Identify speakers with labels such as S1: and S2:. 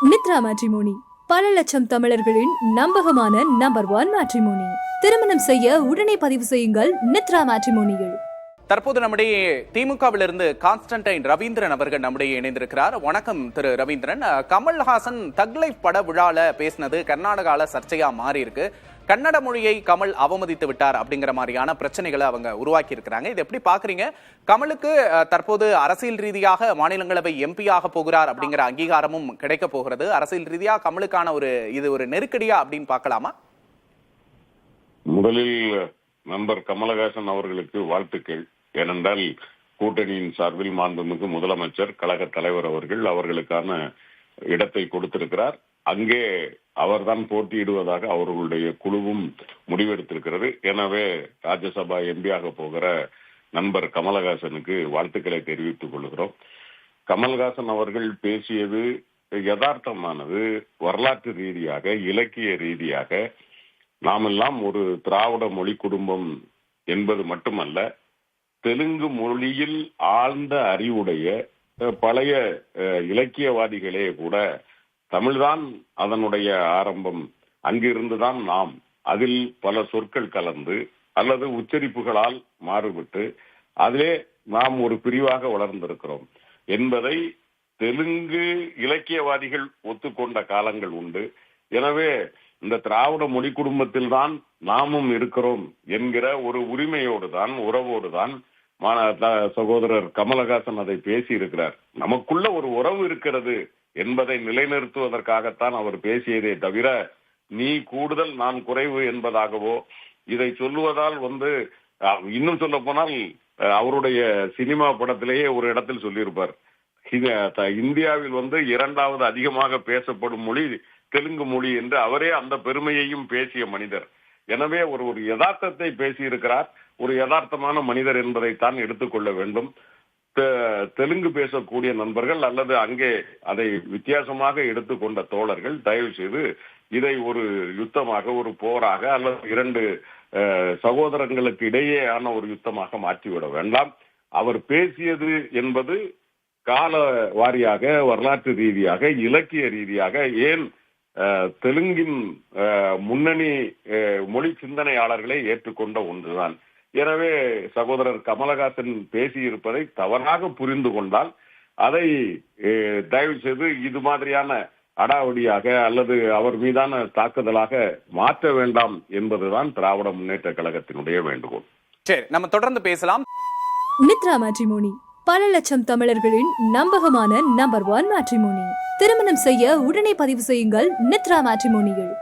S1: நித்ரா matrimony பல லட்சம் தமிழர்களின் நம்பகமான நம்பர் 1 மேட்ரிமோனி. திருமணம் செய்ய உடனே பதிவு செய்யுங்கள் நித்ரா மேட்ரிமோனியில்.
S2: தற்போது நம்முடைய திமுகவிலிருந்து கான்ஸ்டன்டைன் ரவீந்திரன் அவர்கள் நம்முடைய இணைந்திருக்கிறார். வணக்கம் திரு ரவீந்திரன். கமல்ஹாசன் தக் லைஃப் பட விழால பேசினது கர்நாடகால சர்ச்சையா மாறி இருக்கு. கன்னட மொழியை கமல் அவமதித்து விட்டார் அப்படிங்கிற மாதிரியான பிரச்சனைகளை அவங்க உருவாக்கி இருக்கிறாங்க. இது எப்படி பாக்குறீங்க? கமலுக்கு தற்போது அரசியல் ரீதியாக மாநிலங்களவை எம்பியாக போகிறார் அப்படிங்கிற அங்கீகாரமும் கிடைக்க போகிறது. அரசியல் ரீதியாக கமலுக்கான இது ஒரு நெருக்கடியா அப்படின்னு பார்க்கலாமா?
S3: முதலில் நண்பர் கமலஹாசன் அவர்களுக்கு வாழ்த்துக்கள். ஏனென்றால் கூட்டணியின் சார்பில் மாண்புமிகு முதலமைச்சர் கழக தலைவர் அவர்களுக்கான இடத்தை கொடுத்திருக்கிறார். அங்கே அவர்தான் போட்டியிடுவதாக அவர்களுடைய குழுவும் முடிவெடுத்திருக்கிறது. எனவே ராஜ்யசபா எம்பியாக போகிற நண்பர் கமலஹாசனுக்கு வாழ்த்துக்களை தெரிவித்துக் கொள்கிறோம். கமல்ஹாசன் அவர்கள் பேசியது யதார்த்தமானது. வரலாற்று ரீதியாக, இலக்கிய ரீதியாக நாமெல்லாம் ஒரு திராவிட மொழி குடும்பம் என்பது மட்டுமல்ல, தெலுங்கு மொழியில் ஆழ்ந்த அறிவுடைய பழைய இலக்கியவாதிகளே கூட தமிழ்தான் அதனுடைய ஆரம்பம், அங்கிருந்துதான் நாம், அதில் பல சொற்கள் கலந்து அல்லது உச்சரிப்புகளால் மாறுபட்டு அதிலே நாம் ஒரு பிரிவாக வளர்ந்திருக்கிறோம் என்பதை தெலுங்கு இலக்கியவாதிகள் ஒத்துக்கொண்ட காலங்கள் உண்டு. எனவே இந்த திராவிட மொழி குடும்பத்தில் தான் நாமும் இருக்கிறோம் என்கிற ஒரு உரிமையோடு தான், உறவோடு தான் சகோதரர் கமலஹாசன் அதை பேசி இருக்கிறார். நமக்குள்ள ஒரு உறவு இருக்கிறது என்பதை நிலைநிறுத்துவதற்காகத்தான் அவர் பேசியதே தவிர நீ கூடுதல் நான் குறைவு என்பதாகவோ, இதை சொல்லுவதால் இன்னும் சொல்ல போனால் அவருடைய சினிமா படத்திலேயே ஒரு இடத்தில் சொல்லியிருப்பார், இந்தியாவில் இரண்டாவது அதிகமாக பேசப்படும் மொழி தெலுங்கு மொழி என்று அவரே அந்த பெருமையையும் பேசிய மனிதர். எனவே ஒரு யதார்த்தத்தை பேசியிருக்கிறார். ஒரு யதார்த்தமான மனிதர் என்பதைத்தான் எடுத்துக்கொள்ள வேண்டும். தெலுங்கு பேசக்கூடிய நண்பர்கள் அல்லது அங்கே அதை வித்தியாசமாக எடுத்துக்கொண்ட தோழர்கள் தயவு செய்து இதை ஒரு யுத்தமாக, ஒரு போராக அல்லது இரண்டு சகோதரங்களுக்கு இடையேயான ஒரு யுத்தமாக மாற்றிவிட வேண்டாம். அவர் பேசியது என்பது கால வாரியாக, வரலாற்று ரீதியாக, இலக்கிய ரீதியாக, ஏன் தெலுங்கின் முன்னணி மொழி சிந்தனையாளர்களை ஏற்றுக்கொண்ட ஒன்றுதான். எனவே சகோதரர் கமலஹாசன் பேசியிருப்பதை தவறாக புரிந்து கொண்டால் அதை தயவு செய்து இது மாதிரியான அடாவடியாக அல்லது அவர் மீதான தாக்குதலாக மாற்ற வேண்டாம் என்பதுதான் திராவிட முன்னேற்ற கழகத்தினுடைய வேண்டுகோள்.
S2: சரி, நம்ம தொடர்ந்து பேசலாம்.
S1: நித்ரா மேட்ரிமோனி பல லட்சம் தமிழர்களின் நம்பகமான நம்பர் 1 மேட்ரிமோனி. திருமணம் செய்ய உடனே பதிவு செய்யுங்கள் நித்ரா மேட்ரிமோனியில்.